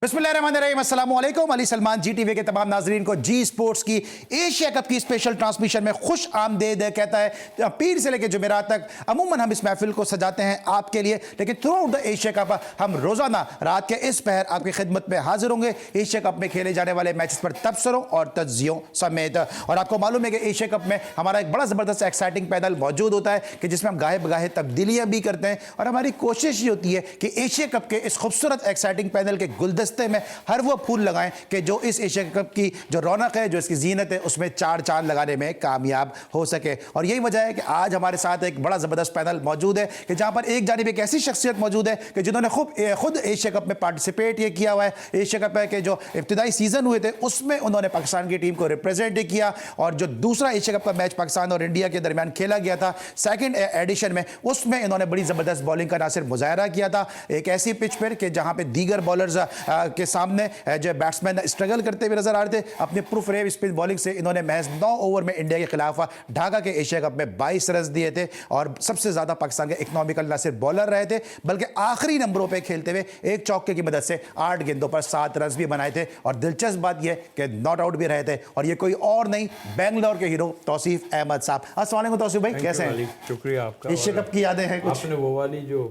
बिस्मिल्लाहिर्रहमानिर्रहीम, अस्सलाम वालेकुम। अली सलमान जी टीवी के तमाम नाजरीन को जी स्पोर्ट्स की एशिया कप की स्पेशल ट्रांसमिशन में खुश आमदेद कहता है। पीर से लेकर जुमेरात तक अमूमन हम इस महफिल को सजाते हैं आपके लिए, लेकिन through out the Asia cup हम रोजाना रात के इस पहर आपकी खिदमत में हाजिर होंगे एशिया कप में खेले जाने वाले मैचेस पर तबसरों और तज्जियों समेत। और आपको मालूम है कि एशिया कप में हमारा एक बड़ा जबरदस्त एक्साइटिंग पैनल मौजूद होता है कि जिसमें हम गाहे बगाहे तब्दीलियां भी करते हैं, और हमारी कोशिश ये होती है कि एशिया कप के इस खूबसूरत एक्साइटिंग पैनल के गुलदस्ते में हर वो फूल लगाएं कि जो इस एशिया कप की जो रौनक है, जो इसकी जीनत है, उसमें चार चांद लगाने में कामयाब हो सके। और यही वजह है कि आज हमारे साथ एक बड़ा जबरदस्त पैनल मौजूद है कि जहां पर एक जानिब एक ऐसी शख्सियत मौजूद है कि जिन्होंने खुद एशिया कप में पार्टिसिपेट ये किया हुआ है। एशिया कप के जो इब्तिदाई सीजन हुए थे उसमें उन्होंने पाकिस्तान की टीम को रिप्रेजेंट किया, और जो दूसरा एशिया कप का मैच पाकिस्तान और इंडिया के दरमियान खेला गया था सेकंड एडिशन में, उसमें इन्होंने बड़ी जबरदस्त बॉलिंग का ना सिर्फ मुजाहरा किया था एक ऐसी पिच पर कि जहां पे दीगर बॉलर्स के सामने जो बैट्समैन स्ट्रगल करते हुए नजर आ रहे थे। अपने प्रूफ रेव स्पिन बॉलिंग से इन्होंने महज 9 ओवर में इंडिया के खिलाफ ढाका के एशिया कप में 22 रन दिए थे, और सबसे ज्यादा पाकिस्तान के इकोनॉमिकल ना सिर्फ बॉलर रहे थे बल्कि आखिरी नंबरों पे खेलते हुए एक चौके की मदद से 8 गेंदों पर 7 रन भी बनाए थे। और दिलचस्प बात यह कि नॉट आउट भी रहे थे, और ये कोई और नहीं, बेंगलोर के हीरो तौसीफ अहमद साहब। अस्सलाम वालेकुम तौसीफ भाई, कैसे हैं? शुक्रिया आपका। एशिया कप की यादें हैं कुछ? आपने वो वाली जो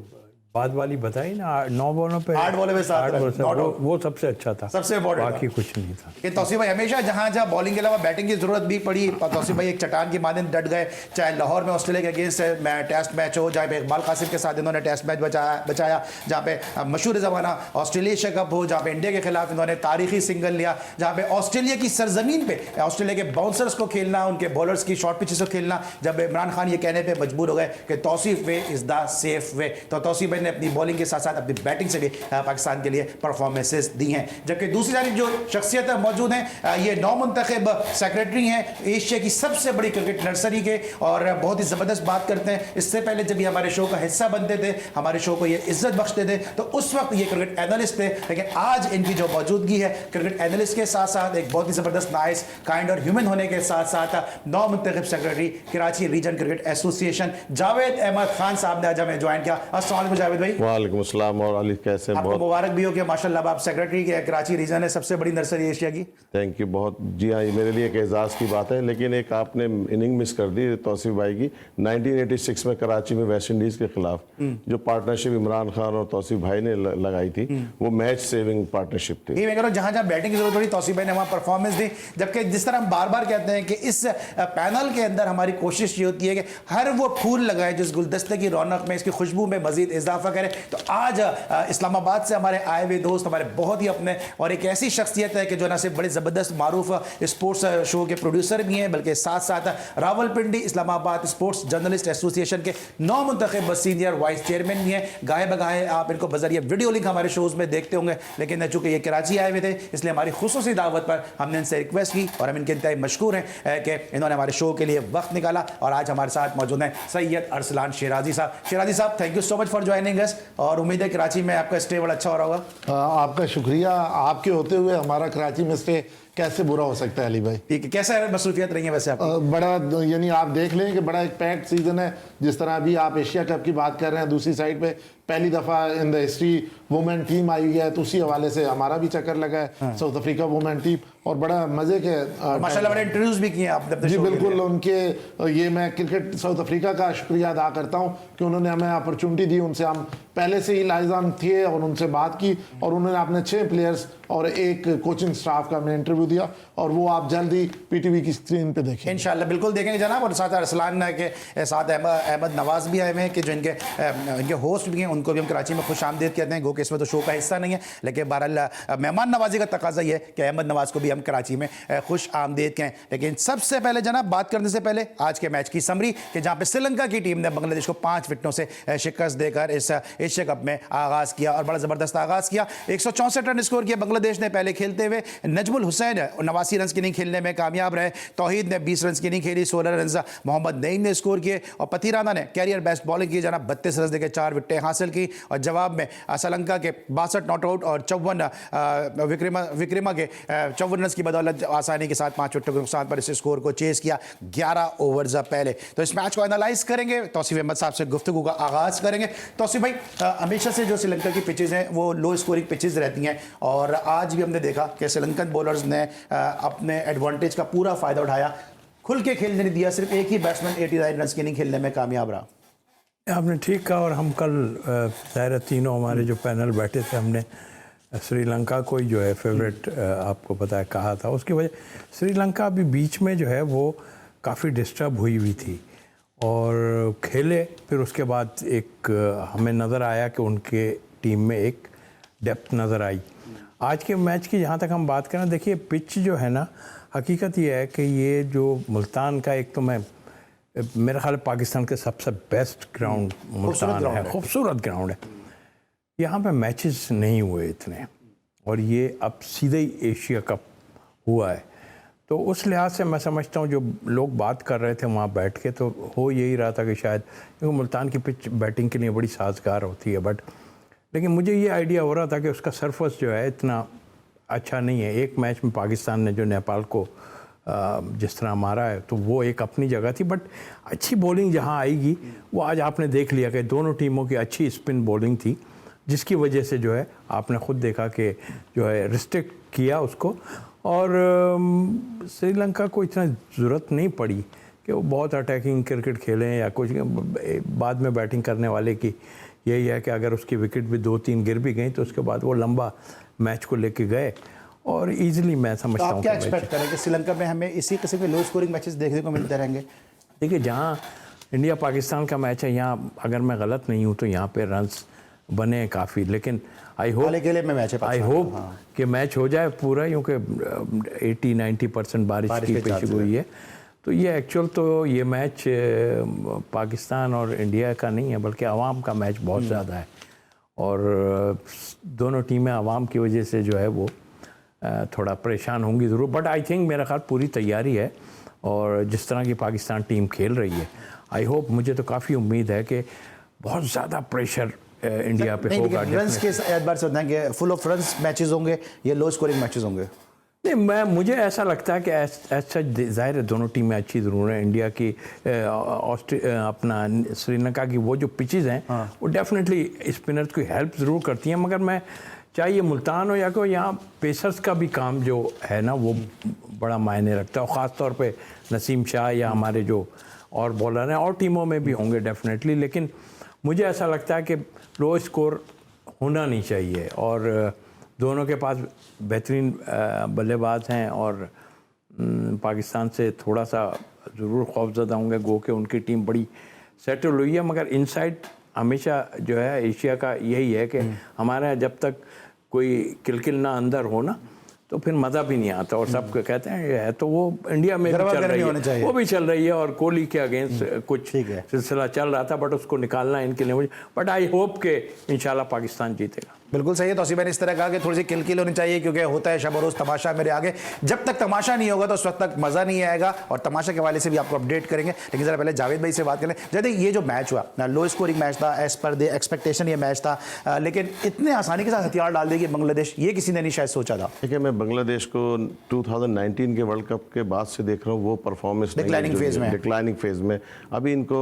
बाद वाली बताई ना, 9 बॉलों पे 8 बॉलों पे 7 रन, वो सबसे अच्छा था, सबसे इम्पोर्टेंट, बाकी कुछ नहीं था। कि तौसीफ भाई हमेशा जहां जहां बॉलिंग के अलावा बैटिंग की जरूरत भी पड़ी, तौसीफ भाई एक चट्टान की मानंद डट गए। चाहे लाहौर में ऑस्ट्रेलिया के अगेंस्ट टेस्ट मैच हो, जहाँ पे इकबाल कासिम के साथ इन्होंने टेस्ट मैच बचाया, जहाँ पे मशहूर ज़माना ऑस्ट्रेलिया एशिया कप हो, जहाँ पे इंडिया के खिलाफ इन्होंने तारीखी सिंगल लिया, जहाँ पे ऑस्ट्रेलिया की सरजमीन पे ऑस्ट्रेलिया के बाउंसर्स को खेलना, उनके बॉलर्स की शॉर्ट पिचेस को खेलना, जब इमरान खान ये कहने पर मजबूर हो गए कि Tausif way is the safe way, तो तौसीफ भाई ने अपनी बॉलिंग के साथ साथ अपनी बैटिंग से भी पाकिस्तान के लिए परफॉर्मेंसेस दी हैं। जबकि दूसरी जानिब जो शख्सियत मौजूद हैं, ये नौ मुंतखब सेक्रेटरी हैं एशिया की सबसे बड़ी क्रिकेट नर्सरी के, और बहुत ही ज़बरदस्त बात करते हैं। इससे पहले जब ये हमारे शो का हिस्सा बनते थे, हमारे शो को ये इज्जत बख्शते थे, तो उस वक्त ये क्रिकेट एनालिस्ट थे, लेकिन आज इनकी जो मौजूदगी है क्रिकेट एनालिस्ट के साथ साथ एक बहुत ही ज़बरदस्त नाइस काइंड और ह्यूमन होने के साथ साथ नौ मुंतखब secretary Karachi region cricket association Javed Ahmed Khan साहब ने आज हमें ज्वाइन किया। अस्सलाम वालेकुम जावेद भाई। वालेकुम अस्सलाम। और अली कैसे? आपको बहुत मुबारक भी हो कि माशाल्लाह आप सेक्रेटरी के कराची रीजन है, सबसे बड़ी नर्सरी एशिया की। थैंक यू बहुत। जी हाँ, ये मेरे लिए एक एजाज़ की बात है, लेकिन एक आपने इनिंग मिस कर दी तौसीफ भाई की। 1986 में कराची में वेस्ट इंडीज़ के खिलाफ जो पार्टनरशिप इमरान खान और तौसीफ भाई ने लगाई थी, वो मैच सेविंग पार्टनरशिप थी। मैं कह रहा हूँ जहाँ जहाँ बैटिंग की जरूरत पड़ी तौसीफ भाई ने वहाँ परफॉर्मेंस दी। जबकि जिस तरह हम बार बार कहते हैं कि इस पैनल के अंदर हमारी कोशिश ये होती है कि हर वो फूल लगाए जिस गुलदस्ते की रौनक में, इसकी खुशबू में मजीद इजाफा करे। तो आज इस्लामाबाद से हमारे आए हुए दोस्त हमारे बहुत ही अपने, और एक ऐसी शख्सियत है कि जो ना सिर्फ बड़े ज़बरदस्त मारूफ स्पोर्ट्स शो के प्रोड्यूसर भी हैं, बल्कि साथ साथ Rawalpindi Islamabad sports journalist association के 9 मुंतखब सीनियर वाइस चेयरमैन भी हैं। गाहे बगाहे आप इनको बजरिया वीडियो लिंक हमारे शोज़ में देखते होंगे, लेकिन चूंकि ये कराची आए हुए थे इसलिए हमारी खुसूसी दावत पर हमने इनसे रिक्वेस्ट की, और हम इनके इंतहाई मशकूर हैं कि इन्होंने हमारे शो के लिए वक्त निकाला। और आज हमारे साथ मौजूद हैं सैयद अरसलान शिराजी साहब। शिराजी साहब, thank you so much for joining us, और उम्मीद है कराची में आपका स्टे बड़ा अच्छा हो रहा होगा। आपका शुक्रिया। आपके होते हुए हमारा कराची में स्टे कैसे बुरा हो सकता है अली भाई? ठीक है, कैसे मसरूफियत रही है वैसे आपकी? बड़ा, यानी आप देख लें कि बड़ा एक पैक्ड सीजन है। जिस तरह अभी आप एशिया कप की बात कर रहे हैं, दूसरी साइड पे पहली दफ़ा in the history women team आई है, तो उसी हवाले से हमारा भी चक्कर लगा है। साउथ अफ्रीका वुमेन टीम, और बड़ा मज़े के माशाल्लाह बड़े इंटरव्यूज भी किए आपने। जी बिल्कुल, उनके ये मैं क्रिकेट साउथ अफ्रीका का शुक्रिया अदा करता हूँ कि उन्होंने हमें अपॉर्चुनिटी दी। उनसे हम पहले से ही लाइजान थे और उनसे बात की, और उन्होंने अपने 6 प्लेयर्स और एक कोचिंग स्टाफ का हमें इंटरव्यू दिया, और वो आप जल्दी पीटीवी की स्क्रीन पे देखें। इंशाल्लाह बिल्कुल देखेंगे जनाब। और साथ अरसलान के साथ अहमद नवाज भी आए हुए हैं कि जो इनके होस्ट भी हैं, उनको भी हम कराची में खुश आमदीद कहते हैं। गो कि इसमें तो शो का हिस्सा नहीं है, लेकिन बहरहाल मेहमान नवाजी का तकाजा ये है कि अहमद नवाज को भी हम कराची में खुश आमदीद कहें। लेकिन सबसे पहले जनाब बात करने से पहले आज के मैच की समरी, कि जहाँ पे श्रीलंका की टीम ने बांग्लादेश को 5 विकेटों से शिकस्त देकर इस एशिया कप में आगाज किया, और बड़ा जबरदस्त आगाज किया। 164 रन स्कोर किया बांग्लादेश ने पहले खेलते हुए। नजमुल हुसैन 89 रन की इनिंग खेलने में कामयाब रहे। तौहीद ने 20 रन की इनिंग खेली, 16 रन मोहम्मद नईम ने स्कोर किए, और पथीराना ने कैरियर बेस्ट बॉलिंग की जनाब 32 रन देकर 4 विकेटें हासिल की। और जवाब में श्रीलंका के 62 नॉट आउट और 54 विक्रमा के 54 रन की बदौलत आसानी के साथ 5 विकेटों के नुकसान पर इस स्कोर को चेस किया 11 ओवर्स पहले। तो इस मैच को एनालाइज करेंगे, तौसीफ अहमद साहब से गुफ्तगू का आगाज करेंगे। तौसीफ भाई, हमेशा से जो श्रीलंका की पिचेज हैं वो लो स्कोरिंग पिचेज रहती हैं और आज भी हमने देखा कि श्रीलंकन बॉलर्स ने अपने एडवांटेज का पूरा फ़ायदा उठाया, खुल के खेलने नहीं दिया, सिर्फ एक ही बैट्समैन 89 रन की इनिंग खेलने में कामयाब रहा। आपने ठीक कहा। और हम कल ज़ाहिर तीनों हमारे जो पैनल बैठे थे, हमने श्रीलंका को ही जो है फेवरेट आपको पता है कहा था। उसकी वजह श्रीलंका अभी बीच में जो है वो काफ़ी डिस्टर्ब हुई हुई थी और खेले, फिर उसके बाद एक हमें नज़र आया कि उनके टीम में एक डेप्थ नज़र आई। आज के मैच की जहाँ तक हम बात करें, देखिए पिच जो है ना, हकीकत ये है कि ये जो मुल्तान का, एक तो मेरा ख्याल पाकिस्तान के सबसे बेस्ट ग्राउंड मुल्तान है, खूबसूरत ग्राउंड है। यहाँ पे मैचेस नहीं हुए इतने और ये अब सीधे ही एशिया कप हुआ है, तो उस लिहाज से मैं समझता हूँ जो लोग बात कर रहे थे वहाँ बैठ के, तो हो यही रहा था कि शायद क्योंकि मुल्तान की पिच बैटिंग के लिए बड़ी साजगार होती है, बट लेकिन मुझे ये आइडिया हो रहा था कि उसका सरफेस जो है इतना अच्छा नहीं है। एक मैच में पाकिस्तान ने जो नेपाल को जिस तरह मारा है, तो वो एक अपनी जगह थी, बट अच्छी बॉलिंग जहाँ आएगी वो आज आपने देख लिया कि दोनों टीमों की अच्छी स्पिन बॉलिंग थी, जिसकी वजह से जो है आपने ख़ुद देखा कि जो है रिस्ट्रिक्ट किया उसको, और श्रीलंका को इतना ज़रूरत नहीं पड़ी कि वो बहुत अटैकिंग क्रिकेट खेलें या कुछ। बाद में बैटिंग करने वाले की यही है कि अगर उसकी विकेट भी 2-3 गिर भी गई तो उसके बाद वो लंबा मैच को लेके गए और इजीली मैं समझता हूँ। आप क्या एक्सपेक्ट करें कि श्रीलंका में हमें इसी किस्म के लो स्कोरिंग मैचेस देखने को मिलते रहेंगे? देखिए, जहाँ इंडिया पाकिस्तान का मैच है, यहाँ अगर मैं गलत नहीं हूँ तो यहाँ पे रन्स बने हैं काफ़ी, लेकिन आई होप कि मैच हो जाए पूरा, क्योंकि 80-90% बारिश की पेशी हुई है। तो ये एक्चुअल तो ये मैच पाकिस्तान और इंडिया का नहीं है, बल्कि आवाम का मैच बहुत ज़्यादा है और दोनों टीमें आवाम की वजह से जो है वो थोड़ा परेशान होंगी ज़रूर, बट आई थिंक मेरा ख्याल पूरी तैयारी है और जिस तरह की पाकिस्तान टीम खेल रही है, आई होप, मुझे तो काफ़ी उम्मीद है कि बहुत ज़्यादा प्रेशर इंडिया पे होगा। रन्स के एतबार से होता है कि फुल ऑफ रन्स मैचेस होंगे या लो स्कोरिंग मैचेस होंगे? नहीं, मुझे ऐसा लगता है कि ऐसा ज़ाहिर है दोनों टीमें अच्छी ज़रूर हैं। इंडिया की अपना श्रीलंका की वो जो पिचेस हैं वो डेफिनेटली स्पिनर्स की हेल्प ज़रूर करती हैं, मगर मैं चाहे मुल्तान हो या कोई, यहाँ पेसर्स का भी काम जो है ना वो बड़ा मायने रखता है, और ख़ास तौर पे नसीम शाह या हमारे जो और बॉलर हैं और टीमों में भी होंगे डेफिनेटली, लेकिन मुझे ऐसा लगता है कि लो स्कोर होना नहीं चाहिए और दोनों के पास बेहतरीन बल्लेबाज हैं और पाकिस्तान से थोड़ा सा ज़रूर खौफज़दा होंगे, गो के उनकी टीम बड़ी सेटल हुई है, मगर इनसाइड हमेशा जो है एशिया का यही है कि हमारे यहाँ जब तक कोई किलकिल ना अंदर हो ना तो फिर मज़ा भी नहीं आता, और सब कहते हैं ये है, तो वो इंडिया में भी चल रही है, वो भी चल रही है, और कोहली के अगेंस्ट कुछ सिलसिला चल रहा था, बट उसको निकालना इनके लिए मुझे, बट आई होप के इंशाल्लाह पाकिस्तान जीतेगा। बिल्कुल सही है। तो मैंने इस तरह कहा कि थोड़ी सी किलकिल होनी चाहिए, क्योंकि होता है शब रोज़ तमाशा मेरे आगे, जब तक तमाशा नहीं होगा तो उस वक्त तक मज़ा नहीं आएगा, और तमाशा के वाले से भी आपको अपडेट करेंगे। लेकिन ज़रा पहले जावेद भाई से बात करें। जैसे ये जो मैच हुआ ना, लो स्कोरिंग मैच था, एज पर द एक्सपेक्टेशन ये मैच था, लेकिन इतने आसानी के साथ हथियार डाल देगी बांग्लादेश, ये किसी ने नहीं शायद सोचा था। देखिए, मैं बांग्लादेश को 2019 के वर्ल्ड कप के बाद से देख रहा हूँ, वो परफॉर्मेंस डिक्लाइनिंग फेज में। अभी इनको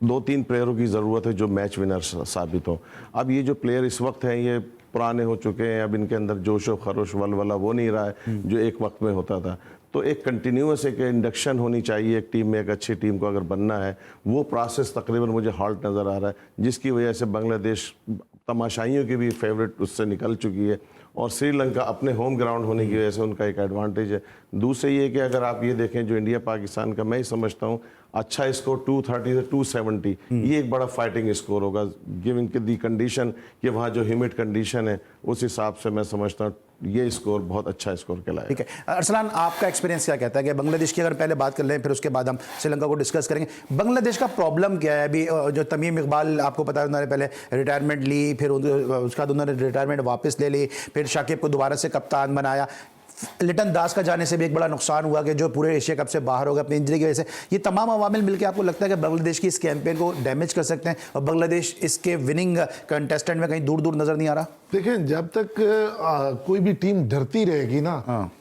2-3 प्लेयरों की ज़रूरत है जो मैच विनर साबित हो। अब ये जो प्लेयर इस वक्त हैं ये पुराने हो चुके हैं, अब इनके अंदर जोशो खरोश वलवला वो नहीं रहा है जो एक वक्त में होता था। तो एक कंटिन्यूस एक इंडक्शन होनी चाहिए एक टीम में, एक अच्छी टीम को अगर बनना है, वो प्रोसेस तकरीबन मुझे हॉल्ट नज़र आ रहा है, जिसकी वजह से बांग्लादेश तमाशाइयों की भी फेवरेट उससे निकल चुकी है, और श्रीलंका अपने होम ग्राउंड होने की वजह से उनका एक एडवांटेज है। दूसरे ये कि अगर आप ये देखें जो इंडिया पाकिस्तान का, मैं ही समझता हूँ अच्छा स्कोर 230 से 270, ये एक बड़ा फाइटिंग स्कोर होगा, गिविंग दी कंडीशन कि वहाँ जो ह्यूमिड कंडीशन है उस हिसाब से मैं समझता हूँ ये स्कोर बहुत अच्छा स्कोर कहलाएगा। ठीक है अरसलान, आपका एक्सपीरियंस क्या कहता है कि बांग्लादेश की अगर पहले बात कर लें, फिर उसके बाद हम श्रीलंका को डिस्कस करेंगे। बांग्लादेश का प्रॉब्लम क्या है? अभी जो तमीम इकबाल, आपको पता है उन्होंने पहले रिटायरमेंट ली, फिर उसके बाद उन्होंने रिटायरमेंट वापस ले ली, फिर शाकिब को दोबारा से कप्तान बनाया। लिटन दास का जाने से भी एक बड़ा नुकसान हुआ कि जो पूरे एशिया कप से बाहर हो गए अपनी इंजरी की वजह से। ये तमाम अवामिल मिलकर आपको लगता है कि बांग्लादेश की इस कैंपेन को डैमेज कर सकते हैं और बांग्लादेश इसके विनिंग कंटेस्टेंट में कहीं दूर दूर नजर नहीं आ रहा? देखिए, जब तक कोई भी टीम डरती रहेगी ना,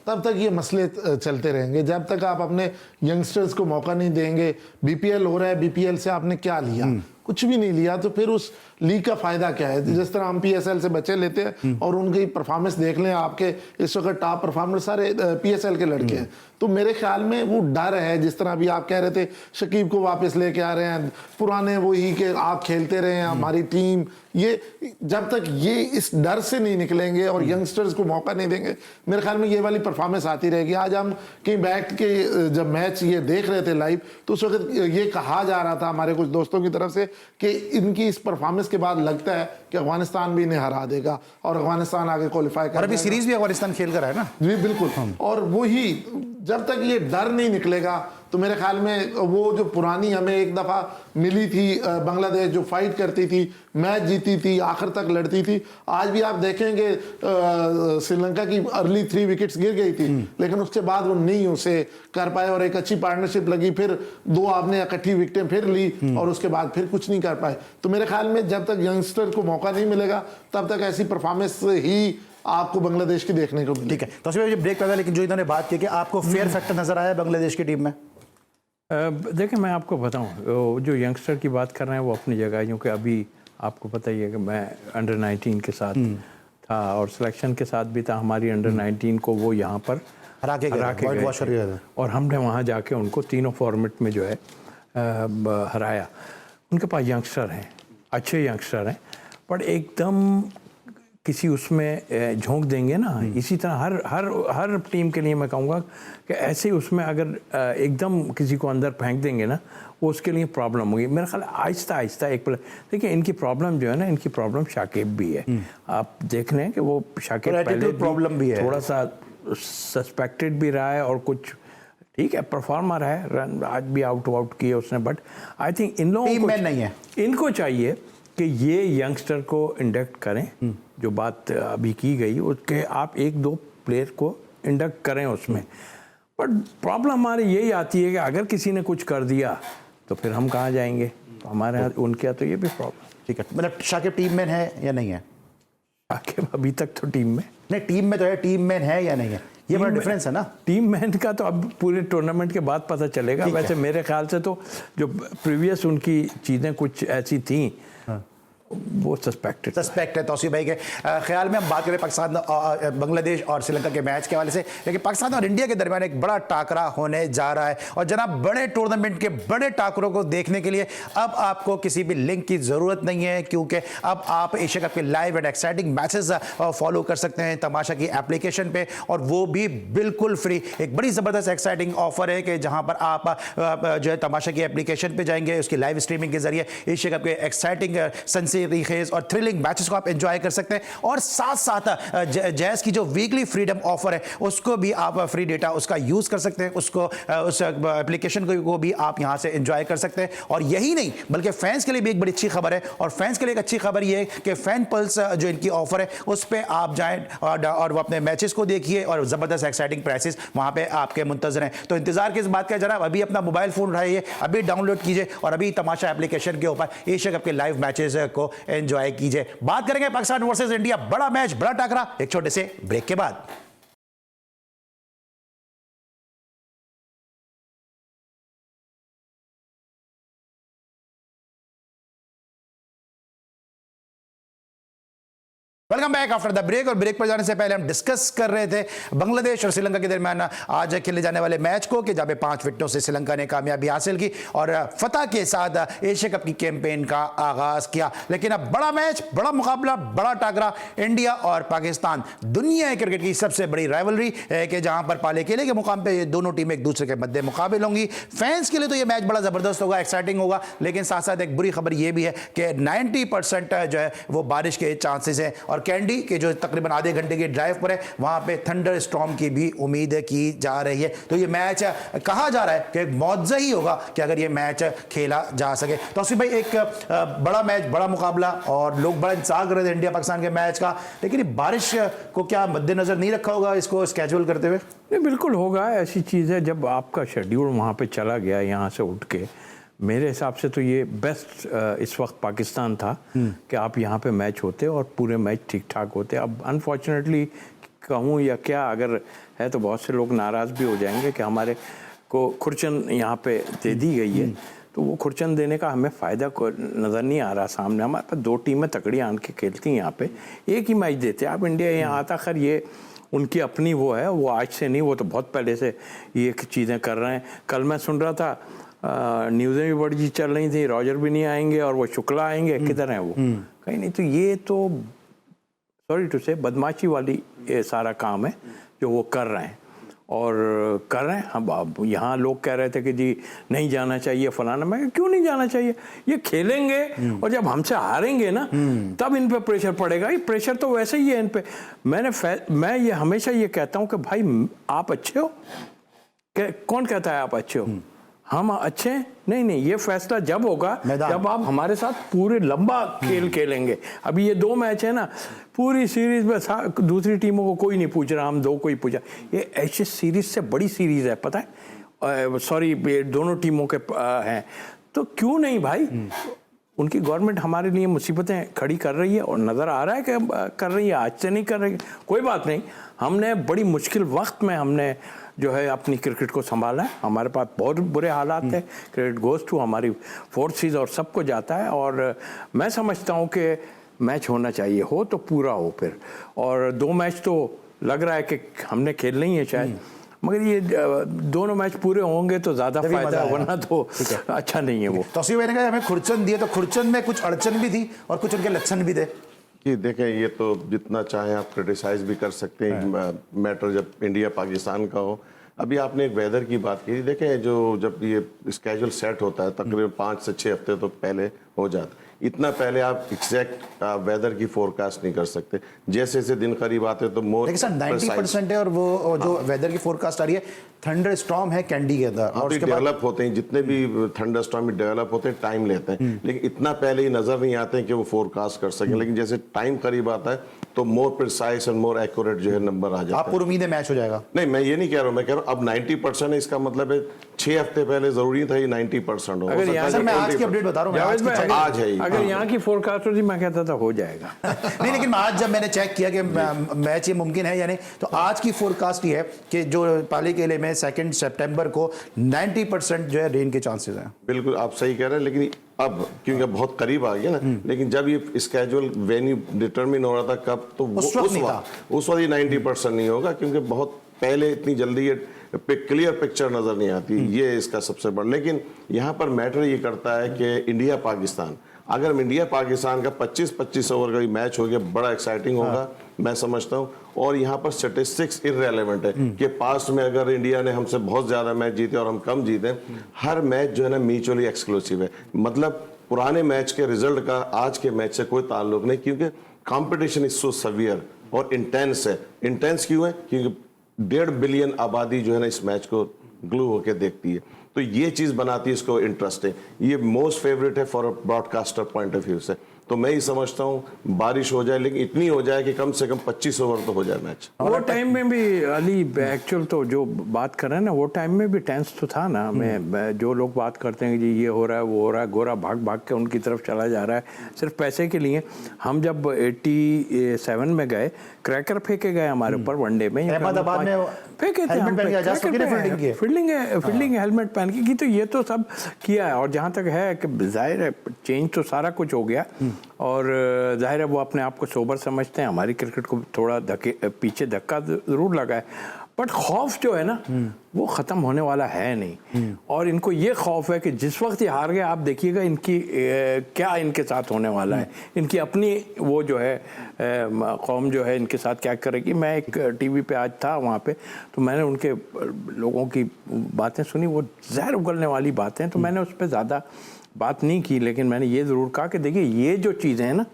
तब तक ये मसले चलते रहेंगे। जब तक आप अपने यंगस्टर्स को मौका नहीं देंगे, बीपीएल हो रहा है, बीपीएल से आपने क्या लिया? कुछ भी नहीं लिया, तो फिर उस लीग का फायदा क्या है। जिस तरह हम PSL से बच्चे लेते हैं और उनकी परफॉर्मेंस देख लें, आपके इस वक्त टॉप परफॉर्मर सारे PSL के लड़के हैं, तो मेरे ख्याल में वो डर है। जिस तरह अभी आप कह रहे थे शकीब को वापस लेके आ रहे हैं, पुराने वही के आप खेलते रहे हैं हमारी टीम, ये जब तक ये इस डर से नहीं निकलेंगे और यंगस्टर्स को मौका नहीं देंगे, मेरे ख्याल में ये वाली परफॉर्मेंस आती रहेगी। आज हम कहीं बैठ के जब मैच ये देख रहे थे लाइव, तो उस वक्त ये कहा जा रहा था हमारे कुछ दोस्तों की तरफ से कि इनकी इस परफॉर्मेंस के बाद लगता है कि अफगानिस्तान भी इन्हें हरा देगा और अफगानिस्तान आगे क्वालिफाई कर और अभी सीरीज भी अफगानिस्तान खेल कर है ना। जी बिल्कुल। और वही जब तक ये डर नहीं निकलेगा तो मेरे ख्याल में वो जो पुरानी हमें एक दफ़ा मिली थी बांग्लादेश जो फाइट करती थी, मैच जीती थी, आखिर तक लड़ती थी, आज भी आप देखेंगे श्रीलंका की अर्ली 3 विकेट्स गिर गई थी, लेकिन उसके बाद वो नहीं उसे कर पाए और एक अच्छी पार्टनरशिप लगी, फिर 2 आपने इकट्ठी विकेटें फिर ली और उसके बाद फिर कुछ नहीं कर पाए। तो मेरे ख्याल में जब तक यंगस्टर को मौका नहीं मिलेगा तब तक ऐसी परफॉर्मेंस ही आपको बांग्लादेश की देखने को मिलेगी। ठीक है, तो उसमें ब्रेक पड़ा, लेकिन जो इन्होंने बात की कि आपको फेयर फैक्टर नजर आया बांग्लादेश की टीम में। देखिए मैं आपको बताऊं, जो यंगस्टर की बात कर रहे हैं वो अपनी जगह है, क्योंकि अभी आपको पता ही है कि मैं अंडर 19 के साथ था और सिलेक्शन के साथ भी था। हमारी अंडर 19 को वो यहाँ पर हरा के गए और हमने वहाँ जाके उनको तीनों फॉर्मेट में जो है हराया। उनके पास यंगस्टर हैं, अच्छे यंगस्टर हैं, पर एकदम किसी उसमें झोंक देंगे ना, इसी तरह हर टीम के लिए मैं कहूँगा कि ऐसे उसमें अगर एकदम किसी को अंदर फेंक देंगे ना, वो उसके लिए प्रॉब्लम होगी। मेरा ख्याल आहिस्ता आहिस्ता एक देखिए इनकी प्रॉब्लम जो है ना, इनकी प्रॉब्लम शाकिब भी है। आप देख रहे हैं कि वो शाकिब पहले प्रॉब्लम भी है, थोड़ा सा सस्पेक्टेड भी रहा है और कुछ ठीक है परफॉर्मर है, रन आज भी आउट किए उसने, बट आई थिंक इन लोगों को नहीं है, इनको चाहिए कि ये यंगस्टर को इंडक्ट करें। जो बात अभी की गई उसके आप 1-2 प्लेयर को इंडक्ट करें उसमें, बट प्रॉब्लम हमारी यही आती है कि अगर किसी ने कुछ कर दिया तो फिर हम कहाँ जाएंगे। तो हमारे यहाँ उनके यहाँ तो ये भी प्रॉब्लम। ठीक है, मतलब शाकिब टीम में है या नहीं है? शाकिब अभी तक तो टीम में नहीं, टीम में तो है, टीम में है या नहीं है, ये बड़ा डिफरेंस है ना। टीम मैन का तो अब पूरे टूर्नामेंट के बाद पता चलेगा। वैसे मेरे ख्याल से तो जो प्रीवियस उनकी चीज़ें कुछ ऐसी थी वो सस्पेक्ट है। तौसीफ भाई के ख्याल में हम बात करें पाकिस्तान बांग्लादेश और श्रीलंका के मैच के हवाले से, लेकिन पाकिस्तान और इंडिया के दरमियान एक बड़ा टाकरा होने जा रहा है और जनाब बड़े टूर्नामेंट के बड़े टाकरों को देखने के लिए अब आपको किसी भी लिंक की ज़रूरत नहीं है, क्योंकि अब आप एशिया कप के live and exciting matches follow कर सकते हैं तमाशा की एप्लीकेशन पे, और वो भी बिल्कुल फ्री। एक बड़ी ज़बरदस्त एक्साइटिंग ऑफर है कि जहां पर आप जो है तमाशा की एप्लीकेशन पे जाएंगे, उसकी लाइव स्ट्रीमिंग के जरिए एशिया कप के एक्साइटिंग खेज और थ्रिलिंग मैचेस को आप एंजॉय कर सकते हैं, और साथ साथ जैज़ की जो वीकली फ्रीडम ऑफर है उसको भी आप फ्री डेटा उसका यूज कर सकते हैं, उसको उस एप्लीकेशन को भी आप यहां से एंजॉय कर सकते हैं। और यही नहीं बल्कि फैंस के लिए भी एक बड़ी अच्छी खबर है, और फैंस के लिए एक अच्छी खबर यह है कि फैन पल्स जो इनकी ऑफर है उस पर आप जाएं और वो अपने मैचेस को देखिए और जबरदस्त एक्साइटिंग प्राइसेस वहां पे आपके मुंतजर हैं। तो इंतजार किस बात का जनाब, अभी अपना मोबाइल फोन उठाइए, अभी डाउनलोड कीजिए और अभी तमाशा एप्लीकेशन के ऊपर एशिया कप के लाइव मैचेस को एंजॉय कीजिए। बात करेंगे पाकिस्तान वर्सेस इंडिया, बड़ा मैच, बड़ा टाकरा, एक छोटे से ब्रेक के बाद। Welcome back after the break. और ब्रेक पर जाने से पहले हम डिस्कस कर रहे थे बांग्लादेश और श्रीलंका के दरमियान आज खेले जाने वाले मैच को कि जहां पे 5 विकेटों से श्रीलंका ने कामयाबी हासिल की और फतह के साथ एशिया कप की कैंपेन का आगाज किया। लेकिन अब बड़ा मैच, बड़ा मुकाबला, बड़ा टाकरा, इंडिया और पाकिस्तान, दुनिया क्रिकेट की सबसे बड़ी राइवलरी कि जहां पर पाले केले के मुकाम पे ये दोनों टीमें एक दूसरे के मध्य मुकाबले होंगी। फैंस के लिए तो ये मैच बड़ा जबरदस्त होगा, एक्साइटिंग होगा, लेकिन साथ साथ एक बुरी खबर यह भी है कि 90% जो है वो बारिश के चांसेस हैं, और कैंडी के जो तकरीबन आधे घंटे के ड्राइव पर है वहां पे थंडर स्टॉर्म की भी उम्मीद की जा रही है। तो ये मैच कहा जा रहा है कि एक मौजज़ा ही होगा कि अगर ये मैच खेला जा सके। तो भाई एक बड़ा मैच, बड़ा मुकाबला, और लोग बड़ा इंतजार कर रहे थे इंडिया पाकिस्तान के मैच का, लेकिन बारिश को क्या मद्देनजर नहीं रखा होगा इसको स्केड्यूल करते हुए? नहीं, बिल्कुल होगा। ऐसी चीज़ है जब आपका शेड्यूल वहाँ पे चला गया यहाँ से उठ के, मेरे हिसाब से तो ये बेस्ट इस वक्त पाकिस्तान था कि आप यहाँ पे मैच होते और पूरे मैच ठीक ठाक होते। अब अनफॉर्चुनेटली कहूँ या क्या, अगर है तो बहुत से लोग नाराज़ भी हो जाएंगे कि हमारे को खुरचन यहाँ पे दे दी गई है, तो वो खुरचन देने का हमें फ़ायदा नज़र नहीं आ रहा सामने। हमारे पास 2 टीमें तकड़ी आन के खेलती हैं यहाँ पे, एक ही मैच देते हैं। आप इंडिया यहाँ आता, खैर ये उनकी अपनी वो है, वो आज से नहीं, वो तो बहुत पहले से ये चीज़ें कर रहे हैं। कल मैं सुन रहा था न्यूज़ें भी बड़ी चल रही थी, रॉजर भी नहीं आएंगे और वो शुक्ला आएंगे, किधर हैं वो? कहीं नहीं। तो ये तो सॉरी टू से बदमाशी वाली ये सारा काम है जो वो कर रहे हैं और कर रहे हैं। हम अब यहाँ लोग कह रहे थे कि जी नहीं जाना चाहिए फलाना, मैं क्यों नहीं जाना चाहिए? ये खेलेंगे और जब हमसे हारेंगे ना तब इन पे प्रेशर पड़ेगा। ये प्रेशर तो वैसे ही है इन पे। मैं ये हमेशा ये कहता हूँ कि भाई आप अच्छे हो, कौन कहता है आप अच्छे हो? हम अच्छे हैं? नहीं, ये फैसला जब होगा जब आप हमारे साथ पूरे लंबा खेल खेलेंगे। अभी ये 2 मैच है ना, पूरी सीरीज में दूसरी टीमों को कोई नहीं पूछ रहा, हम 2 को ही पूछा। ये ऐसी सीरीज से बड़ी सीरीज है, पता है, सॉरी दोनों टीमों के हैं, तो क्यों नहीं भाई? उनकी गवर्नमेंट हमारे लिए मुसीबतें खड़ी कर रही है और नज़र आ रहा है कि कर रही है, आज से नहीं कर रही है। कोई बात नहीं, हमने बड़ी मुश्किल वक्त में हमने जो है अपनी क्रिकेट को संभाला है। हमारे पास बहुत बुरे हालात है, क्रेडिट गोज़ टू हमारी फोर्सेस और सबको जाता है। और मैं समझता हूँ कि मैच होना चाहिए, हो तो पूरा हो फिर। और 2 मैच तो लग रहा है कि हमने खेलने ही है शायद, मगर ये दोनों मैच पूरे होंगे तो ज़्यादा फायदा, वरना तो अच्छा नहीं है वो। तौसीफ भाई ने कहा हमें खुरचन दिए, तो खुरचन में कुछ अड़चन भी थी और कुछ उनके लक्षण भी थे कि देखें, ये तो जितना चाहें आप क्रिटिसाइज भी कर सकते हैं मैटर जब इंडिया पाकिस्तान का हो। अभी आपने एक वेदर की बात की, देखें जो जब ये स्केड्यूल सेट होता है तकरीबन 5 से 6 हफ्ते तो पहले हो जाता। इतना पहले आप एग्जैक्ट वेदर की फोरकास्ट नहीं कर सकते। जैसे जैसे दिन करीब आते तो मोर लेकिन सर 90% है और वो जो वेदर की फोरकास्ट आ रही है, थंडर स्टॉर्म है कैंडी के अंदर और डेवलप होते हैं, जितने भी थंडर स्टॉर्म डेवलप होते हैं टाइम लेते हैं, लेकिन इतना पहले ही नजर नहीं आते हैं कि वो फोरकास्ट कर सकें। लेकिन जैसे टाइम करीब आता है तो मोर प्रिसाइज और मोर एक्यूरेट जो है नंबर आ जाता है। आपको उम्मीद है मैच हो जाएगा? नहीं, मैं ये नहीं कह रहा हूँ, मैं कह रहा हूँ अब 90% है, इसका मतलब है 6 हफ्ते पहले जरूरी था ये 90% हो। सर मैं आज की अपडेट बता रहा हूँ, आज है। अगर यहाँ की फोरकास्ट होती मैं कहता था हो जाएगा। नहीं, लेकिन आज जब मैंने चेक किया कि मैच ये मुमकिन है या नहीं, तो आज की फोरकास्ट ये है कि जो पाली किले में 2 सितंबर को 90% जो है रेन के चांसेस हैं। बिल्कुल आप सही कह रहे हैं, लेकिन अब क्योंकि बहुत करीब आ गया ना, लेकिन जब ये स्केड्यूल वेन्यू डिटरमिन हो रहा था कब, तो उस वक्त ये 90% नहीं होगा, क्योंकि बहुत पहले इतनी जल्दी ये क्लियर पिक्चर नजर नहीं आती। ये इसका सबसे बड़ा, लेकिन यहाँ पर मैटर ये करता है कि इंडिया पाकिस्तान, अगर इंडिया पाकिस्तान का 25-25 ओवर का मैच हो गया, बड़ा एक्साइटिंग होगा मैं समझता हूँ। और यहाँ पर स्टेटिस्टिक्स इररेलेवेंट है कि पास्ट में अगर इंडिया ने हमसे बहुत ज्यादा मैच जीते और हम कम जीते, हर मैच जो है ना म्यूचुअली एक्सक्लूसिव है। मतलब पुराने मैच के रिजल्ट का आज के मैच से कोई ताल्लुक नहीं, क्योंकि कंपटीशन इज सो सवियर और इंटेंस है। इंटेंस क्यों है? क्योंकि 1.5 बिलियन आबादी जो है ना इस मैच को ग्लू होकर देखती है, तो ये चीज बनाती है इसको इंटरेस्टिंग। ये मोस्ट फेवरेट है for a broadcaster point of view से। तो मैं ही समझता हूँ बारिश हो जाए, लेकिन इतनी हो जाए कि कम से कम 25 ओवर तो हो जाए मैच। वो टाइम में भी अली एक्चुअल तो जो बात कर रहे हैं ना, वो टाइम में भी टेंस तो था ना। मैं जो लोग बात करते हैं कि जी ये हो रहा है वो हो रहा है, गोरा भाग भाग के उनकी तरफ चला जा रहा है सिर्फ पैसे के लिए। हम जब 87 में गए, क्रैकर फेंके गए हमारे ऊपर वनडे में, अहमदाबाद में फेंके थे, फील्डिंग हेलमेट पहन के की। तो ये तो सब किया है। और जहाँ तक है कि जाहिर है चेंज तो सारा कुछ हो गया, और जाहिर है वो अपने आप को सोबर समझते हैं। हमारी क्रिकेट को थोड़ा पीछे धक्का जरूर लगा है, बट खौफ जो है ना वो ख़त्म होने वाला है नहीं। और इनको ये खौफ है कि जिस वक्त ये हार गए, आप देखिएगा इनकी क्या इनके साथ होने वाला है। इनकी अपनी वो जो है कौम जो है इनके साथ क्या करेगी। मैं एक टीवी पे आज था, वहाँ पे तो मैंने उनके लोगों की बातें सुनी, वो जहर उगलने वाली बातें। तो मैंने उस पर ज़्यादा बात नहीं की, लेकिन मैंने ये ज़रूर कहा कि देखिए ये जो चीज़ें हैं ना,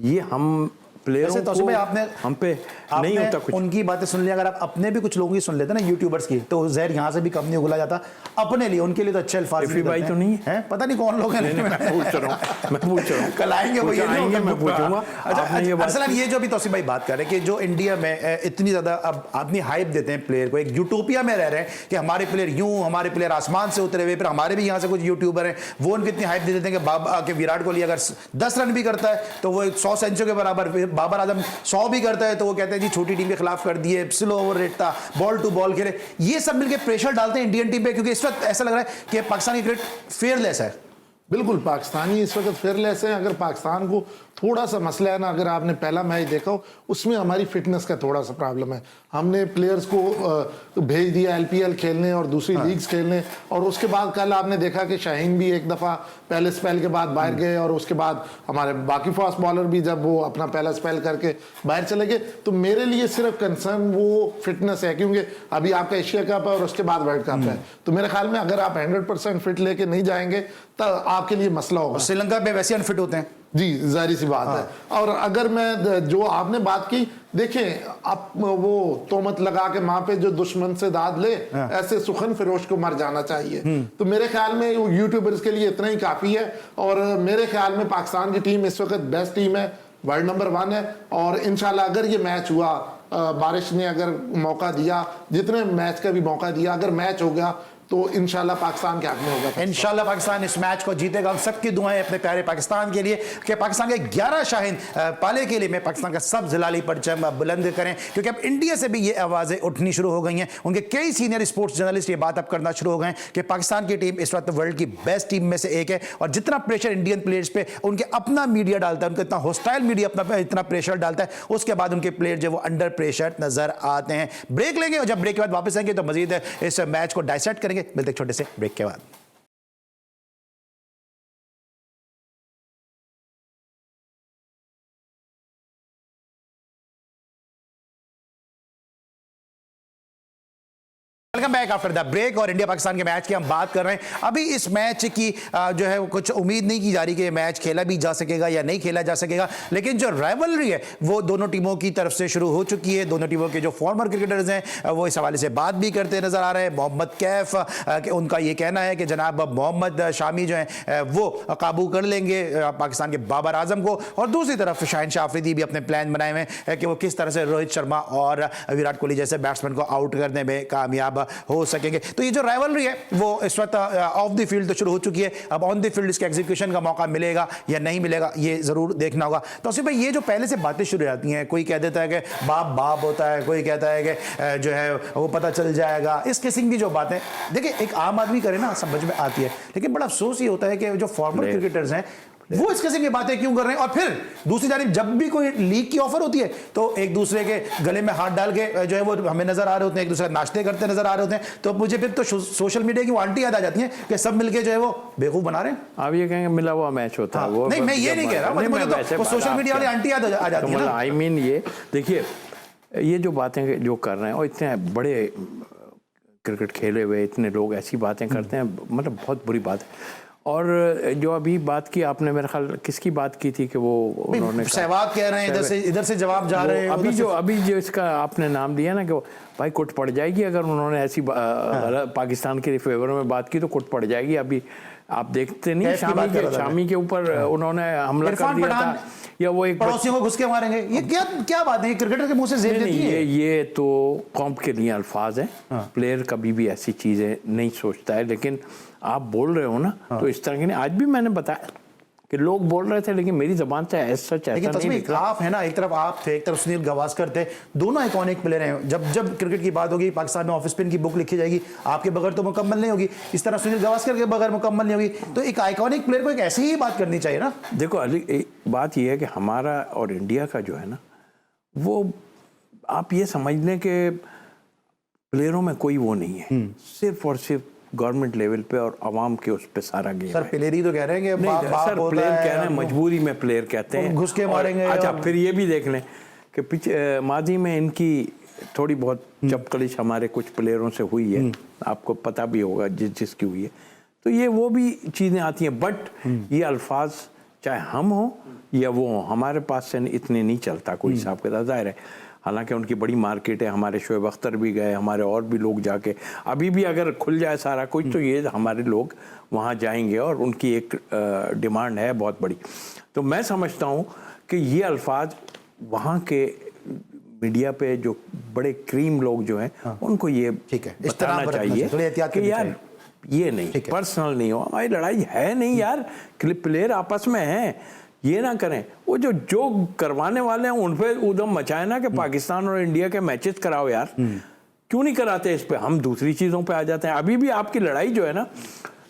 ये हम प्लेयरों को आपने हम पे नहीं होता कुछ। उनकी बातें सुन ली, अगर आप अपने भी कुछ लोगों की सुन लेते ना, यूट्यूबर्स की, तो जहर यहाँ से भी कम नहीं उगला जाता अपने लिए। उनके लिए तो अच्छे अल्फाज भाई तो नहीं है, पता नहीं कौन लोग हैं। मैं पूछ रहा हूँ कल आएंगे वो, ये आएंगे, मैं पूछूंगा। अरसलान, ये जो भी तौसीफ भाई बात कर रहे हैं कि जो इंडिया में इतनी ज्यादा अब आदमी हाइप देते हैं प्लेयर को, एक यूटोपिया में रह रहे हैं कि हमारे प्लेयर यूं, हमारे प्लेयर आसमान से उतरे हुए। फिर हमारे भी यहाँ से कुछ यूट्यूबर हैं, वो उनकी इतनी हाइप दे देते हैं कि बाबा के विराट कोहली अगर 10 रन भी करता है तो वो 100 सेंचुरी के बराबर बाबर आजम 100 भी करता है तो वो कहते हैं जी छोटी टीम के खिलाफ कर दिए, स्लो ओवर रेट था, बॉल टू बॉल खेले। ये सब मिलकर प्रेशर डालते हैं इंडियन टीम पे, क्योंकि इस वक्त ऐसा लग रहा है कि पाकिस्तानी क्रिकेट फेयरलेस है। बिल्कुल पाकिस्तानी इस वक्त फेयरलेस है। अगर पाकिस्तान को थोड़ा सा मसला है ना, अगर आपने पहला मैच देखा हो उसमें हमारी फिटनेस का थोड़ा सा प्रॉब्लम है। हमने प्लेयर्स को भेज दिया एलपीएल खेलने और दूसरी लीग्स खेलने, और उसके बाद कल आपने देखा कि शाहीन भी एक दफ़ा पहले स्पेल के बाद बाहर गए, और उसके बाद हमारे बाकी फास्ट बॉलर भी जब वो अपना पहला स्पेल करके बाहर चले गए। तो मेरे लिए सिर्फ कंसर्न वो फिटनेस है, क्योंकि अभी आपका एशिया कप है और उसके बाद वर्ल्ड कप है। तो मेरे ख्याल में अगर आप 100% फिट लेके नहीं जाएंगे तो आपके लिए मसला होगा। श्रीलंका पे वैसे अनफिट होते हैं जी, जाहिर सी बात है। और अगर मैं जो आपने बात की, देखें आप वो तोमत लगा के वहां पे जो दुश्मन से दाद ले, ऐसे सुखन फिरोश को मर जाना चाहिए। तो मेरे ख्याल में यूट्यूबर्स के लिए इतना ही काफी है। और मेरे ख्याल में पाकिस्तान की टीम इस वक्त बेस्ट टीम है, वर्ल्ड नंबर 1 है। और इंशाल्लाह अगर ये मैच हुआ, बारिश ने अगर मौका दिया, जितने मैच का भी मौका दिया, अगर मैच हो गया तो इंशाल्लाह पाकिस्तान के हाथ में होगा। इंशाल्लाह पाकिस्तान इस मैच को जीतेगा। हम सबकी दुआएं अपने प्यारे पाकिस्तान के लिए कि पाकिस्तान के 11 शाहीन पाले के लिए मैं पाकिस्तान का सब जलाली परचम बुलंद करें, क्योंकि अब इंडिया से भी ये आवाज़ें उठनी शुरू हो गई हैं। उनके कई सीनियर स्पोर्ट्स जर्नलिस्ट ये बात अब करना शुरू हो गए हैं कि पाकिस्तान की टीम इस वक्त वर्ल्ड की बेस्ट टीम में से एक है। और जितना प्रेशर इंडियन प्लेयर्स पे उनके अपना मीडिया डालता है, उनका इतना हॉस्टाइल मीडिया अपना इतना प्रेशर डालता है, उसके बाद उनके प्लेयर जो वो अंडर प्रेशर नजर आते हैं। ब्रेक लेंगे और जब ब्रेक के बाद वापस आएंगे तो मजीद इस मैच को डाइसेक्ट करेंगे। मिलते छोटे से ब्रेक के बाद। Welcome back after the break. और इंडिया पाकिस्तान के मैच की हम बात कर रहे हैं। अभी इस मैच की जो है कुछ उम्मीद नहीं की जा रही कि ये मैच खेला भी जा सकेगा या नहीं खेला जा सकेगा, लेकिन जो राइवलरी है वो दोनों टीमों की तरफ से शुरू हो चुकी है। दोनों टीमों के जो फॉर्मर क्रिकेटर्स हैं वो इस हवाले से बात भी करते नजर आ रहे हैं। मोहम्मद कैफ उनका ये कहना है कि जनाब मोहम्मद शामी जो है वो काबू कर लेंगे पाकिस्तान के बाबर आजम को, और दूसरी तरफ शाहीन शाह अफरीदी भी अपने प्लान बनाए हुए हैं कि वो किस तरह से रोहित शर्मा और विराट कोहली जैसे बैट्समैन को आउट करने में कामयाब हो सकेंगे। तो ये जो राइवलरी है वो इस वक्त ऑफ द फील्ड तो शुरू हो चुकी है। अब ऑन द फील्ड इसके एग्जीक्यूशन का मौका मिलेगा या नहीं मिलेगा ये जरूर देखना होगा। तो सिर्फ ये जो पहले से बातें शुरू हो जाती हैं, कोई कह देता है कि बाप बाप होता है, कोई कहता है कि जो है वो पता चल जाएगा, इस किस्म की जो बातें देखिए एक आम आदमी करे ना समझ में आती है, लेकिन बड़ा अफसोस ये होता है कि जो फॉर्मर क्रिकेटर्स हैं वो इस किस्म की बातें क्यों कर रहे हैं। और फिर दूसरी जानिब जब भी कोई लीग की ऑफर होती है तो एक दूसरे के गले में हाथ डाल के जो है वो हमें नजर आ रहे होते हैं, एक दूसरे नाश्ते करते नजर आ रहे होते हैं। तो मुझे फिर तो सोशल मीडिया की वो आंटी याद आ जाती है कि सब मिलके जो है वो बेवकूफ बना रहे हैं। आप ये कहेंगे मिला हुआ मैच होता है वो, नहीं मैं ये नहीं कह रहा, मुझे तो सोशल मीडिया वाली आंटी याद आ जाती है। आई मीन ये देखिए ये जो बातें जो कर रहे हैं और इतने बड़े क्रिकेट खेले हुए इतने लोग ऐसी बातें करते हैं, मतलब बहुत बुरी बात है। और जो अभी बात की आपने, मेरा ख्याल किसकी बात की थी कि वो उन्होंने सहवाग कह रहे हैं इधर से जवाब जा रहे हैं। अभी जो इसका आपने नाम दिया ना कि भाई कुट पड़ जाएगी अगर उन्होंने ऐसी पाकिस्तान के फेवर में बात की तो कुट पड़ जाएगी। अभी आप देखते नहीं शामी के ऊपर उन्होंने हमला कर दिया था, या वो एक पड़ोसियों को घुस के मारेंगे, ये क्या बात है? क्रिकेटर के मुंह से जेब देती है। ये तो कौम के लिए अल्फाज है। प्लेयर कभी भी ऐसी चीजें नहीं सोचता है, लेकिन आप बोल रहे हो ना तो इस तरह की नहीं। आज भी मैंने बताया कि लोग बोल रहे थे, लेकिन मेरी जबान से ऐसा नहीं निकला। आप है ना, एक तरफ आप थे, एक तरफ सुनील गावस्कर थे, दोनों आइकॉनिक प्लेयर हैं। जब क्रिकेट की बात होगी, पाकिस्तान में ऑफ स्पिन की बुक लिखी जाएगी, आपके बगैर तो मुकम्मल नहीं होगी, इस तरह सुनील गावस्कर के बगैर मुकम्मल नहीं होगी। तो एक आइकॉनिक प्लेयर को एक ऐसी ही बात करनी चाहिए ना। देखो अली, बात यह है कि हमारा और इंडिया का जो है ना, वो आप ये समझ लें कि प्लेयरों में कोई वो नहीं है, सिर्फ और सिर्फ गवर्नमेंट लेवल पे और आवाम के उस पे सारा गेम। सर प्लेयर ही तो कह रहे हैं कि सर प्लेयर कह रहे हैं, मजबूरी में प्लेयर कहते हैं, घुस के मारेंगे। अच्छा फिर ये भी देख लें कि पीछे माजी में इनकी थोड़ी बहुत चपकलिश हमारे कुछ प्लेयरों से हुई है, आपको पता भी होगा जिसकी हुई है। तो ये वो भी चीज़ें आती हैं, बट ये अल्फाज चाहे हम हो या वो हो, हमारे पास से इतने नहीं चलता कोई हिसाब के साथ। जाहिर है हालांकि उनकी बड़ी मार्केट है, हमारे शोएब अख्तर भी गए, हमारे और भी लोग जाके, अभी भी अगर खुल जाए सारा कुछ तो ये हमारे लोग वहाँ जाएंगे और उनकी एक डिमांड है बहुत बड़ी। तो मैं समझता हूँ कि ये अल्फाज वहाँ के मीडिया पे जो बड़े क्रीम लोग जो हैं उनको ये बताना चाहिए कि यार ये नहीं पर्सनल नहीं हो, हमारी लड़ाई है नहीं यार, प्लेयर आपस में हैं, ये ना करें, वो जो करवाने वाले हैं उन पे उदम मचाए ना कि पाकिस्तान और इंडिया के मैचेस कराओ यार, क्यों नहीं कराते इस पे, हम दूसरी चीज़ों पे आ जाते हैं। अभी भी आपकी लड़ाई जो है ना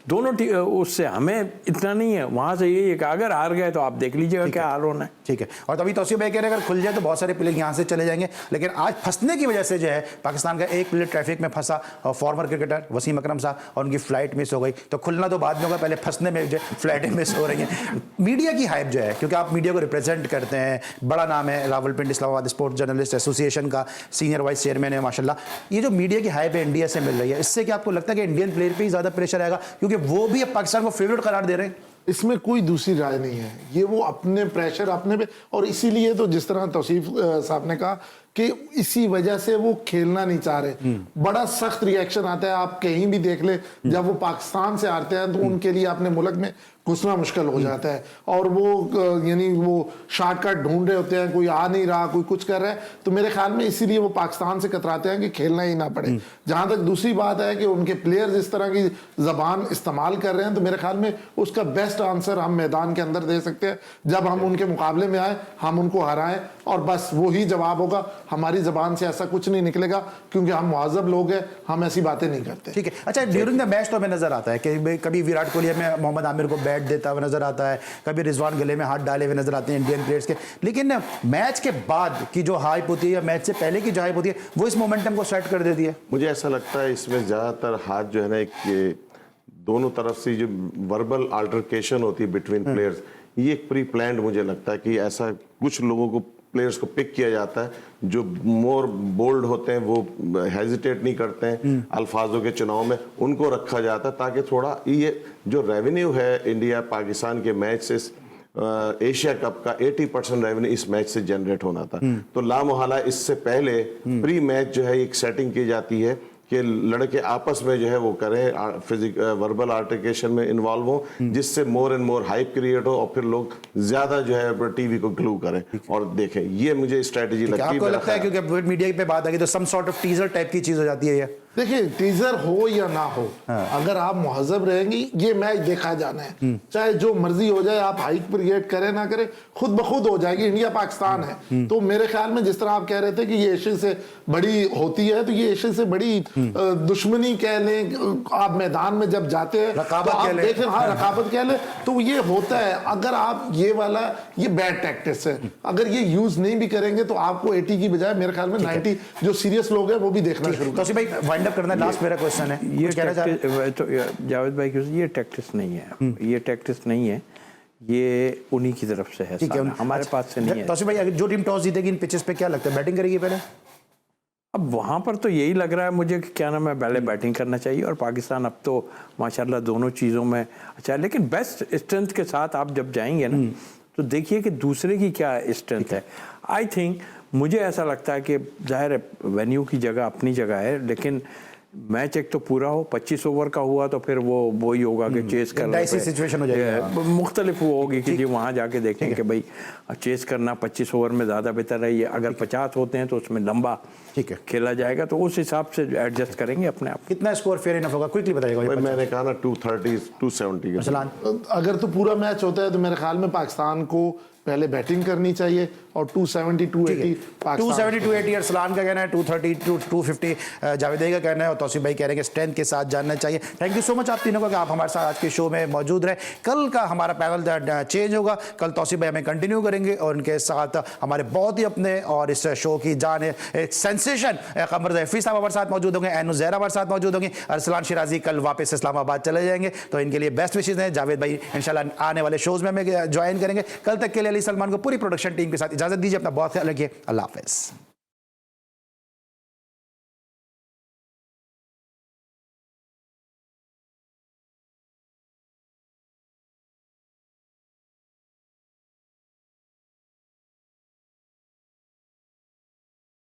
दोनों उससे हमें इतना नहीं है, वहाँ से ये कि अगर हार गए तो आप देख लीजिएगा क्या हाल होना है। ठीक है, और तभी तौसीफ भाई कह रहे हैं अगर खुल जाए तो बहुत सारे प्लेयर यहाँ से चले जाएंगे, लेकिन आज फंसने की वजह से जो है पाकिस्तान का एक प्लेयर ट्रैफिक में फंसा, और फॉर्मर क्रिकेटर वसीम अकरम साहब, और उनकी फ्लाइट मिस हो गई। तो खुलना तो बाद में होगा, पहले फंसने में जो फ्लाइटें मिस हो रही हैं। मीडिया की हाइप जो है, क्योंकि आप मीडिया को रिप्रेजेंट करते हैं, बड़ा नाम है, Rawalpindi Islamabad sports journalist association का सीनियर वाइस चेयरमैन है माशाल्लाह। ये जो मीडिया की हाइप है इंडिया से मिल रही है, इससे क्या आपको लगता है कि इंडियन प्लेयर पर ही ज़्यादा प्रेशर आएगा, क्योंकि वो भी अब पाकिस्तान को फेवरेट करार दे रहे हैं? इसमें कोई दूसरी राय नहीं है, ये वो अपने प्रेशर अपने पे, और इसीलिए तो जिस तरह तौसीफ साहब ने कहा कि इसी वजह से वो खेलना नहीं चाह रहे। बड़ा सख्त रिएक्शन आता है, आप कहीं भी देख ले, जब वो पाकिस्तान से आते हैं तो उनके लिए अपने मुल्क में घुसना मुश्किल हो जाता है, और वो यानी वो शॉर्टकट ढूंढ रहे होते हैं, कोई आ नहीं रहा, कोई कुछ कर रहा है, तो मेरे ख्याल में इसीलिए वो पाकिस्तान से कतराते हैं कि खेलना ही ना पड़े। जहां तक दूसरी बात है कि उनके प्लेयर्स इस तरह की जबान इस्तेमाल कर रहे हैं, तो मेरे ख्याल में उसका बेस्ट आंसर हम मैदान के अंदर दे सकते हैं। जब हम उनके मुकाबले में आए, हम उनको हराएं, और बस वही जवाब होगा। हमारी जबान से ऐसा कुछ नहीं निकलेगा, क्योंकि हम मुआज़ब लोग हैं, हम ऐसी बातें नहीं करते। ठीक है, अच्छा, ड्यूरिंग द मैच तो हमें नजर आता है कि कभी विराट कोहली हमें मोहम्मद आमिर को बैट देता हुआ नजर आता है, कभी रिजवान गले में हाथ डाले हुए नजर आते हैं इंडियन प्लेयर्स के, लेकिन मैच के बाद की जो हाइप होती है या मैच से पहले की जो हाइप होती है, वो इस मोमेंटम को सेट कर देती है। मुझे ऐसा लगता है इसमें ज़्यादातर हाथ जो है ना, एक दोनों तरफ से जो वर्बल अल्टरकेशन होती है बिटवीन प्लेयर्स, ये एक प्री प्लान्ड मुझे लगता है कि ऐसा कुछ लोगों को प्लेयर्स को पिक किया जाता है जो मोर बोल्ड होते हैं, वो हेजिटेट नहीं करते हैं अल्फाजों के चुनाव में, उनको रखा जाता है ताकि थोड़ा ये जो रेवेन्यू है इंडिया पाकिस्तान के मैच से, एशिया कप का 80% रेवेन्यू इस मैच से जनरेट होना था। तो लामोहला इससे पहले प्री मैच जो है एक सेटिंग की जाती है कि लड़के आपस में जो है वो करें, वर्बल आर्टिकेशन में इन्वॉल्व हो, जिससे more and more hype create हो, और फिर लोग ज्यादा जो है टीवी को ग्लू करें और देखें। ये मुझे स्ट्रेटेजी लगती है। आपको लगता है क्योंकि मीडिया पे बात आ गई तो some sort of teaser type की चीज हो जाती है ये? देखिए, टीजर हो या ना हो, अगर आप मुहज़्ज़ब रहेंगी, ये मैच देखा जाना है, चाहे जो मर्जी हो जाए, आप हाइप क्रिएट करें ना करें, खुद ब खुद हो जाएगी। इंडिया पाकिस्तान है, तो मेरे ख्याल में जिस तरह आप कह रहे थे कि ये एशिया से बड़ी होती है, तो ये एशिया से बड़ी दुश्मनी कह लें, आप मैदान में जब जाते हैं तो आप देखें, हाँ रकाबत कह लें, तो ये होता है। अगर आप ये वाला, ये बैड टैक्टिक्स है, अगर ये यूज नहीं भी करेंगे तो आपको 80 की बजाय मेरे ख्याल में 90 जो सीरियस लोग हैं वो भी देखना शुरू करें। तो भाई वाइंड अप करना, लास्ट मेरा क्वेश्चन है, ये तो जावेद भाई ये टैक्टिस नहीं है, ये टैक्टिस नहीं है, ये उन्हीं की तरफ से है, हमारे पास से नहीं है। तौसीफ भाई, जो टीम टॉस जीतेगी इन पिचेस पे क्या लगता है, बैटिंग करेगी पहले? अब वहाँ पर तो यही लग रहा है मुझे कि क्या नाम है, पहले बैटिंग करना चाहिए, और पाकिस्तान अब तो माशाल्लाह दोनों चीज़ों में अच्छा है, लेकिन बेस्ट स्ट्रेंथ के साथ आप जब जाएंगे ना तो देखिए कि दूसरे की क्या स्ट्रेंथ है। आई थिंक, मुझे ऐसा लगता है कि जाहिर है वेन्यू की जगह अपनी जगह है, लेकिन मैच एक तो पूरा हो, 25 ओवर का हुआ तो फिर वो ही होगा कि चेस करना, सिचुएशन हो जाएगी, मुख्तलिफ वो होगी कि जी वहाँ जाके देखें कि भाई चेस करना 25 ओवर में ज़्यादा बेहतर है, ये अगर 50 होते हैं तो उसमें लंबा खेला जाएगा, तो उस हिसाब से एडजस्ट करेंगे अपने आप। कितना स्कोर फेयर इनफ होगा, क्विकली बताइएगा। मैंने कहा ना 230 270। अगर तो पूरा मैच होता है तो मेरे ख्याल में पाकिस्तान को पहले बैटिंग करनी चाहिए, और 270 280 अरसलान का कहना है, 230 250 जावेद का कहना है, और तौसीफ भाई कह रहे हैं कि स्ट्रेंथ के साथ जानना चाहिए। थैंक यू सो मच आप तीनों का कि आप हमारे साथ आज के शो में मौजूद रहे। कल का हमारा पैनल चेंज होगा, कल तौसीफ भाई हमें कंटिन्यू करेंगे, और उनके साथ हमारे बहुत ही अपने और इस शो की जान है एक सेंसेशन कमर ज़ैफ़ी साहब हमारे साथ मौजूद होंगे, एनु ज़हरा हमारे साथ मौजूद होंगी, अरसलान शिराजी कल वापस इस्लामाबाद चले जाएंगे, तो इनके लिए बेस्ट विशेज़ हैं। जावेद भाई इंशाल्लाह आने वाले शोज़ में हमें ज्वाइन करेंगे। कल तक के लिए अली सलमान को पूरी प्रोडक्शन टीम के साथ इजाज़त दीजिए, अपना बहुत ख्याल रखिए, अल्लाह हाफ़िज़।